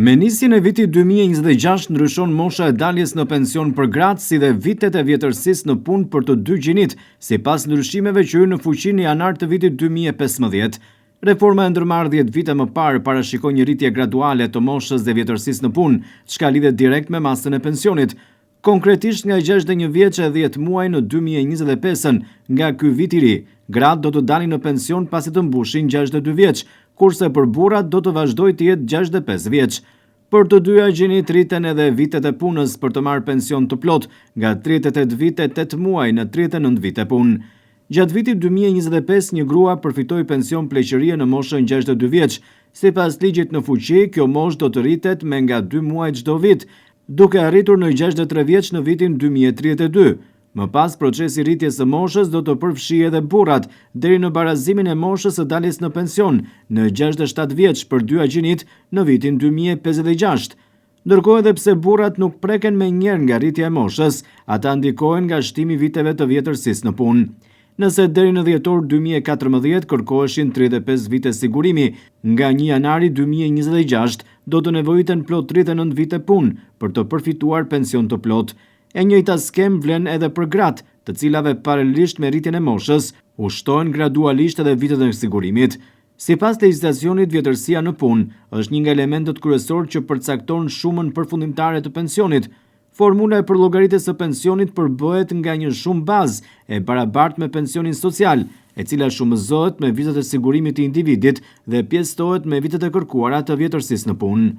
Me nisjen e vitit 2026 ndryshon mosha e daljes në pension për gratë si dhe vitet e vjetërsisë në punë për të dy gjinit, sipas ndryshimeve që hyrën në fuqi në janar të vitit 2015. Reforma e ndërmarrë 10 vite më parë parashikon një rritje graduale të moshës dhe vjetërsisë në punë, çka lidhet direkt me masën e pensionit. Konkretisht nga 61 vjeç e 10 muaj në 2025, nga ky vit i ri, gratë do të dalin në pension pasi të mbushin 62 vjeç, kurse për burrat do të vazhdojë të jetë 65 vjeç. Për të dyja gjinit rriten edhe vitet e punës për të marrë pension të plot, nga 38 vite 8 muaj në 39 vite punë. Gjatë vitit 2025 një grua përfitoi pension pleqërie në moshën 62 vjeç. Sipas ligjit në fuqi, kjo moshë do të rritet me nga 2 muaj çdo vit, duke arritur në 63 vjeç në vitin 2032. Më pas, procesi rritjes së moshës do të përfshijë edhe burrat, deri në barazimin e moshës së daljes në pension në 67 vjeç për dyja gjinit në vitin 2056. Ndërkohë edhe pse burrat nuk preken me njerë nga rritja e moshës, ata ndikohen nga shtimi viteve të vjetërsisë në punë. Nëse deri në dhjetor 2014 kërkoheshin 35 vite sigurimi, nga 1 janari 2026 do të nevojiten plot 39 vite punë për të përfituar pension të plot. E njëjta skem vlen edhe për gratë, të cilave paralelisht me rritjen e moshës, u shtohen gradualisht edhe vitet e sigurimit. Sipas legjislacionit, vjetërsia në punë është një nga elementët kryesor që përcakton shumën përfundimtare të pensionit. Formula e përllogëritjes së pensionit përbëhet nga një shumë bazë e barabartë me pensionin social, e cila shumëzohet me vitet e sigurimit të individit dhe pjesëtohet me vitet e kërkuara të vjetërsisë në punë.